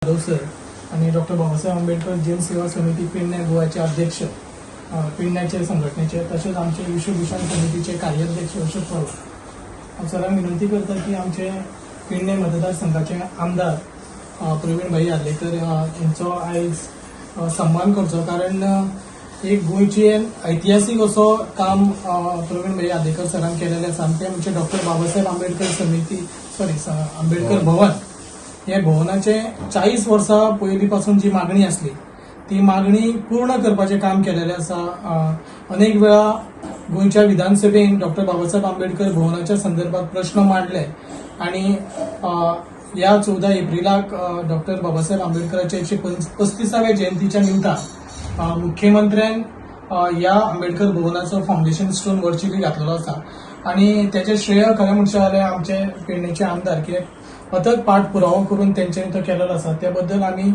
Jadhav sir आणि doctor Babasaheb Ambedkar जन सेवा समिती पेडणे गोवाचे अध्यक्ष, पेडण्याचे संघटनेचे, तसेच आमचे विश्वभूषण समितीचे कार्याध्यक्ष अशोक पवार सरांक विनंती करता की आमचे पेडणे मतदारसंघाचे आमदार प्रवीण भाई आर्लेकर यांचो आयज सन्मान करचो, कारण एक गोयचे ऐतिहासिक असो काम प्रवीण भाई आर्लेकर सरांन केलेले आसा. ते म्हणजे डॉक्टर बाबासाहेब आंबेडकर आंबेडकर भवन. हे भवनाचे 40 वर्सां पयलींपासून जी मागणी असली ती मागणी पूर्ण करपाचे काम केलेले आसा. अनेक वेळा गोंयच्या विधानसभेन डॉक्टर बाबासाहेब आंबेडकर भवनाच्या संदर्भात प्रश्न मांडले आणि या 14 एप्रिलाक डॉक्टर बाबासाहेब आंबेडकरांच्या 135व्या जयंतीच्या निमतान मुख्यमंत्र्यान या आंबेडकर भवनाचो फाउंडेशन स्टोन वर्चुअली घातलेलो आसा आणि त्याचे श्रेय खरें म्हणचे जाल्यार आमचे पेडणेचे आमदार, कित्याक अथक पाठपुरावो करून तेंच्यांनी तो केलेलो आसा. त्या बद्दल आमी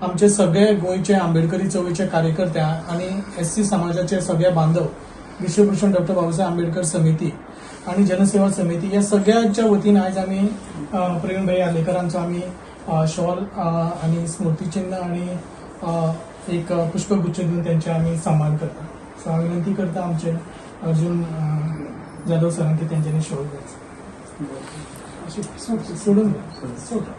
आमचे सगळे गोंयचे आंबेडकरी चळवळीचे कार्यकर्ते आणि SC समाजाचे सगळे बांधव, विश्वभूषण डॉक्टर बाबासाहेब आंबेडकर समिती आणि जनसेवा समिती या सगळ्यांच्या वतीन आज आमी प्रवीण भाई आर्लेकरांचो आमी शॉल आणि स्मृतिचिन्ह आणि एक पुष्पगुच्छ देऊन त्यांचे आम्ही सन्मान करता. सो हांव विनंती करता आमचे अर्जुन जाधव सरांक की तेंच्यांनी शॉल द्यायचो. सोडून सोडा.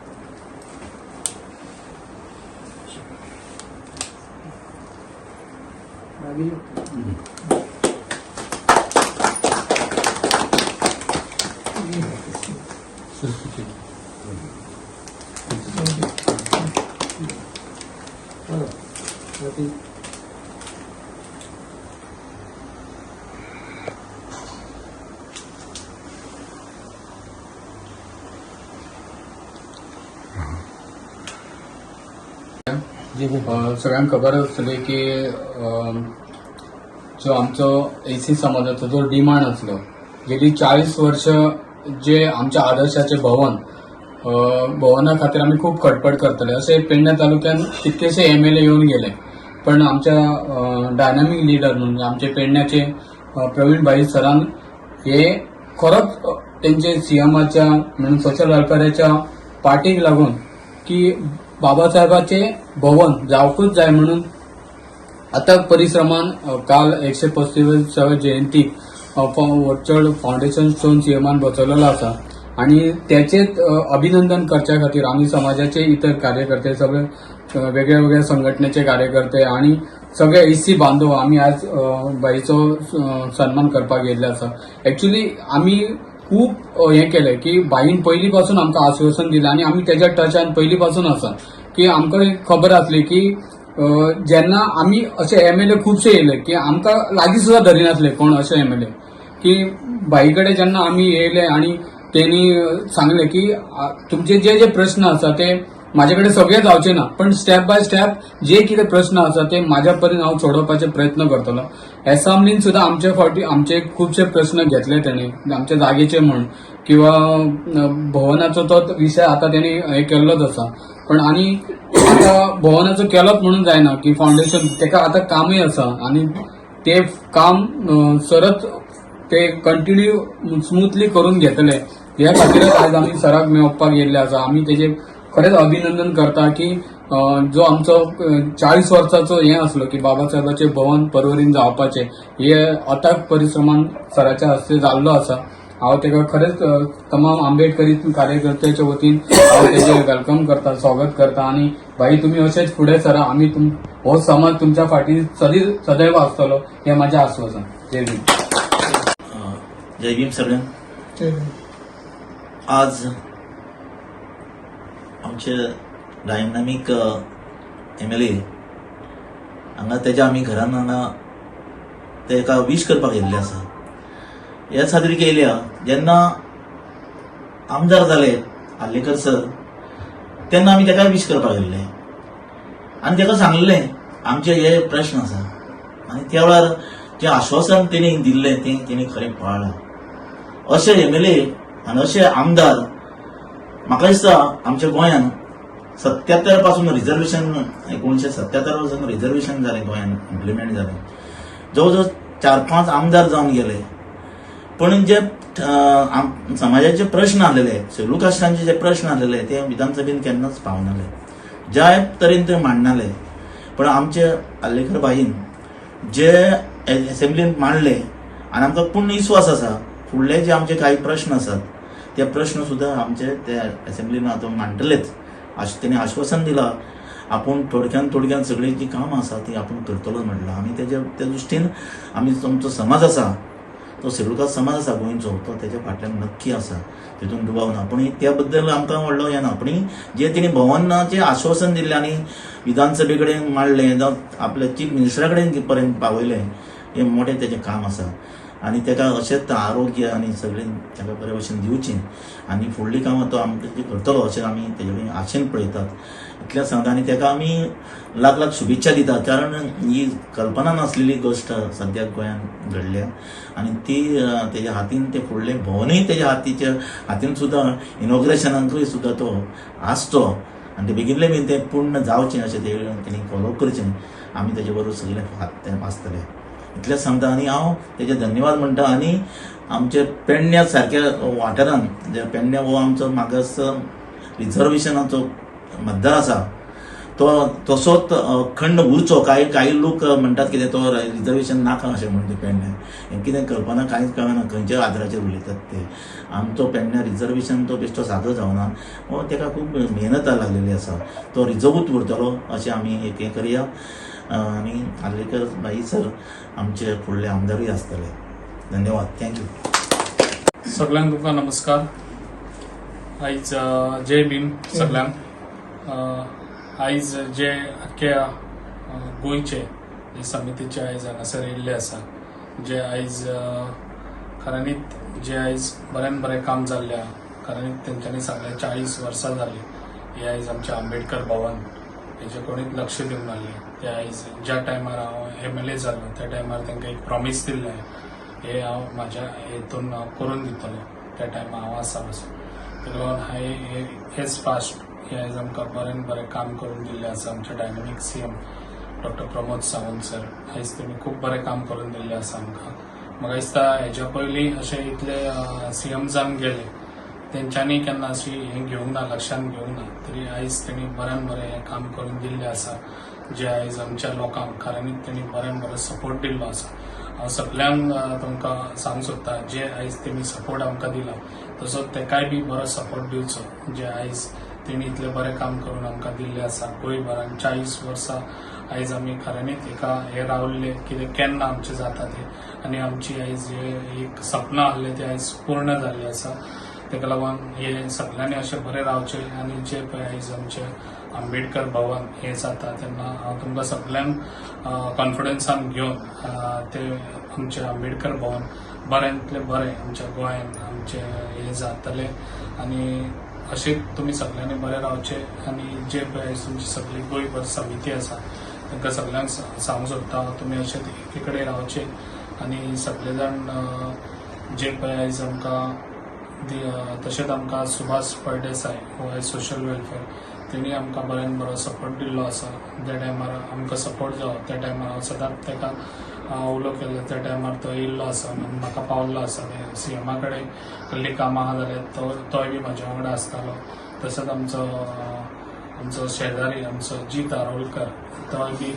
सगळ्यांक खबर आसतली की जो आमचो AC समाजाचो जो डिमांड आसलो, गेली 40 वर्ष जे आमच्या आदर्शाचे भवना खातीर आमी खूब खटपट करतले. असे पेडणे तालुक्यात कितकेशे MLA येऊन गेले, पण आमच्या डायनामिक लीडर म्हणजे आमचे पेडण्याचे प्रवीण भाई सरान हे खरोच तेंचे CMच्या म्हणून सोशल वेलफेअराच्या पार्टीक लागून की बाबासाहेबाचे भवन जावकूच जाय म्हणून आता परिश्रमान काल 135व्या जयंतीक वर्चुअल फाउंडेशन स्टोन CMन बसवलेलो आसा आणि त्याचेच अभिनंदन करच्या खातीर आम्ही समाजाचे इतर कार्यकर्ते, सगळे वेगळ्या वेगळ्या संघटनेचे कार्यकर्ते आणि सगळे SC बांधव आम्ही आज बाईचो सन्मान करपाक गेल्ले आसा. एक्चुअली आम्ही खूप हे केले की बाईन पहिलीपासून आमकां आश्वासन दिलें आणि आम्ही त्याच्या टचान पहिलीपासून आसा की आमकां खबर आसली की जेन्ना आम्ही असे MLA खूपशे येयले की आमकां लागीं सुद्धा धरिनासले कोण असे MLA, की बाई कडेन जेन्ना आमी येयले आणि त्यांनी सांगले की तुमचे जे जे प्रश्न आसा ते माझ्याकडे सगळे जावचे ना, पण स्टेप बाय स्टेप जे कितें प्रश्न आसा ते माझ्या परीन हांव सोडोवपाचे प्रयत्न करतलो. एसामलीन सुद्धा आमच्या फावटी आमचे खूपशे प्रश्न घेतले त्यांनी आमच्या जागेचे म्हण किंवा भवनाचो तो विषय आता त्यांनी हे केल्लोच आसा. पण आणि आता भवनाचो केलोच म्हणून जायना की फाउंडेशन तेका आता कामय आसा आणि ते काम सरत ते कंटिन्यू स्मूथली करून घेतले. ह्या खातीरच आज आम्ही सराक मेळोवपाक गेल्ले आसा. आम्ही तेजे खरेंच अभिनंदन करता की जो आमचो 40 वर्साचो हे आसलो की बाबासाहेबाचे भवन परवरीन जावपाचे हे अथक परिश्रमान सराच्या हस्ते जाल्लो आसा. हांव तेका खरेंच तमाम आंबेडकरी कार्यकर्त्याच्या वतीन हांव तेजे वेलकम करता, स्वागत करता आणि भाई तुम्ही असेच फुडें सरा. आम्ही हो समाज तुमच्या फाटी सदैव आसतलो हे माझे आश्वासन. जय भीम. जय भीम सगळ्यांक. आज आमचे डायनामिक MLA हांगा तेज्या आमी घरान हांगा तेका विश करपाक येयल्ले आसा. ह्याच खातीर केल्या जेन्ना आमदार जाले आर्लेकर सर तेन्ना आमी तेका विश करपाक गेल्ले आनी तेका सांगलेले आमचे हे प्रश्न आसा आनी त्या वेळार जे आश्वासन तेणी दिल्लें तें तेणी खरें पाळ्ळां. अशे MLA आनी अशे आमदार म्हाका दिसता आमच्या गोंयान 77 पासून रिझर्वेशन 1977 पासून रिझर्वेशन जालें गोंयान इम्प्लिमेंट जालें. जवळ 4-5 आमदार जावन गेले, पण जे समाजाचे प्रश्न आलेले शेड्यूल कास्टांचे जे प्रश्न आलेले ते विधानसभेन केन्नाच पावनाले. ज्या तरेन ते मांडनाले, पण आमचे आल्लेकर बाईन जे असेंब्लीन मांडले आनी आमकां पूर्ण विश्वास आसा फुडले जे आमचे काही प्रश्न आसात ते प्रश्न सुद्दां आमचे ते असेंब्लीन आतां मांडटलेच अशें तेणी आश्वासन दिलां. आपूण थोडक्यान सगळी जी कामां आसा ती आपूण करतलो म्हणलां. आनी त्या दृश्टीन आमी आमचो समाज आसा तो शेड्यूल समाज आसा गोंयचो तो तेच्या फाटल्यान नक्की आसा, तितून दुबाव ना. पूण त्या बद्दल आमकां व्हडलो हें ना. पूण जे तेणी भवनाचें आश्वासन दिल्लें आनी विधानसभे कडेन मांडलें जावं आपल्या चीफ मिनिस्टरा कडेन पर्यंत पावयलें हें मोठें तेजें काम आसा. आनी तेका अशेंच आरोग्य आनी सगळें ताका बरे भशेन दिवचें आनी फुडलीं कामां तो आमकां जी करतलो अशें आमी तेजे कडेन आशेन पळयतात. इतलेंच सांगता आनी तेका आमी लाख शुभेच्छा दितात. कारण ही कल्पना नासलेली गोश्ट सद्याक गोंयांत घडल्या आनी ती तेज्या हातीन ते फुडलें भवनूय तेज्या हातीन सुद्दां इनॉग्रेशनाकूय सुद्दां तो आसचो आनी ते बेगिनले बीन तें पूर्ण जावचें अशें तेणी फॉलो करचें. आमी तेजे बरोबर सगळे हात आसतले इतलेंच सांगता. आनी हांव तेजे धन्यवाद म्हणटा. आनी आमचे पेडण्या सारक्या वाठारांत जे पेडण्या हो आमचो मागास रिजर्वेशनाचो मतदार आसा तो तसोच खंड उरचो. काही लोक म्हणटात कितें तो रिजर्वेशन नाका अशें म्हणटा पेडण्या. हें कितें कल्पना कांयच कळना खंयच्या आदाराचेर उलयतात ते. आमचो पेडण्या रिजर्वेशन तो बेश्टो सादो जावना, हो तेका खूब मेहनत लागलेली आसा. तो रिजर्वूच उरतलो अशें आमी एक हें करया. आनी आर्लेकर बाई सर आमचे फुडले आमदारूय आसतले. धन्यवाद. थँक्यू. सगळ्यांक तुमकां नमस्कार. आयज जय भीम सगळ्यांक. आयज जे आख्या गोंयचे समितीचे आयज हांगासर येयल्ले आसा, जे आयज खऱ्यांनीच जे आयज बरें काम जाल्लें आहा. खऱ्यांनीच तेंच्यांनी सांगलें 40 वर्सां जालीं हे आयज आमचें आंबेडकर भवन हेजे कोणीच लक्ष दिवंक नासलें. ते आयज ज्या टायमार हांव MLA जाल्लो त्या टायमार तांकां एक प्रॉमीस दिल्लें हे हांव म्हाज्या हेतून करून दितलो. त्या टायमार हांव आसा असो. ताका लागून हेच फास्ट हे आयज आमकां बरें काम करून दिल्लें आसा. आमचे dynamic CM doctor Pramod Sawant sir आयज तेमी खूब बरें काम करून दिल्लें आसा आमकां. म्हाका दिसता हेच्या पयलीं अशें इतले CM जावन गेले तेंच्यांनी केन्ना अशी हें घेवंक ना, लक्षांत घेवंक ना. तरी आयज तेणी बरें हें काम करून दिल्लें आसा, जे आयज आमच्या लोकांक खऱ्यांनीच तेणी बरें सपोर्ट दिल्लो आसा. हांव सगळ्यांक तुमकां सांगूंक सोदता जे आयज तेमी सपोर्ट आमकां दिला तसोच तेकाय बी बरो सपोर्ट दिवचो. जे आयज तेणी इतलें बरें काम करून आमकां दिल्लें आसा. गोंयभरान 40 वर्सां आयज आमी खऱ्यांनीच एका हे रावल्ले कितें केन्ना आमचें जाता तें आनी आमची आयज एक सपनां आहलें तें आयज पूर्ण जाल्लें आसा. ताका लागून हे सगळ्यांनी अशें बरें रावचें आनी जे पळय आयज आमचें आंबेडकर भवन हें जाता तेन्ना हांव तुमकां सगळ्यांक कॉन्फिडन्सान घेवन ते आमचें आंबेडकर भवन बरेंतलें बरें आमच्या गोंयांत आमचें हें जातलें आनी अशेंच तुमी सगळ्यांनी बरें रावचें. आनी जे पळय आयज तुमची सगळी गोंयभर समिती आसा तांकां सगळ्यांक सांगूंक सोदता तुमी अशेंच एके कडेन रावचें आनी सगळे जाण जे पळय आयज आमकां तशेंच आमकां सुभाष फळदेसाय हो आयज सोशल वेलफेअर तेणी आमकां बरो सपोर्ट दिल्लो आसा. ज्या टायमार आमकां सपोर्ट जावो त्या टायमार हांव सदांच ताका उलो केलो. त्या टायमार तो येयल्लो आसा म्हाका पावल्लो आसा. CM कडेन कसलीं कामां आहा जाल्यार तोय बी म्हाज्या वांगडा आसतालो. तसोच आमचो शेजारी आमचो जीत आरोलकर तोय बी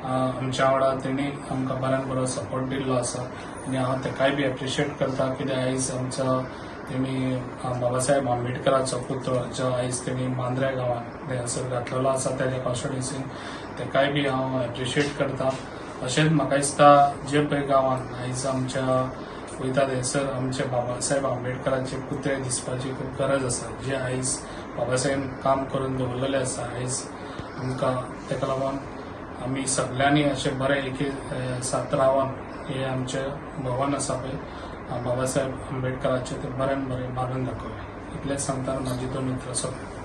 आमच्या वांगडा तेणी आमकां बरो सपोर्ट दिल्लो आसा. आनी हांव तेकाय बी एप्रिशिएट करता कित्याक आयज आमचो तेणी बाबासाहेब आंबेडकराचो पुतळो जो आयज तेणी मांद्रे गांवांत हंगसर घातलेलो आसा तेज्या कॉन्स्टिट्युएन्सीन तेकाय बी हांव एप्रिशिएट करता. अशेंच म्हाका दिसता जे पळय गांवांत आयज आमच्या वयता थंयसर आमचे बाबासाहेब आंबेडकराचे पुतळे दिसपाची खूब गरज आसा. जे आयज बाबासाहेब काम करून दवरलेले आसा आयज आमकां. ताका लागून आमी सगळ्यांनी अशें बरें एके साथ रावन हे आमचें भवन आसा पळय बाबासाहेब आंबेडकराचें तें बरें बांदून दाखोवया. इतलेंच सांगता म्हाजी 2 उतरां सोंपता.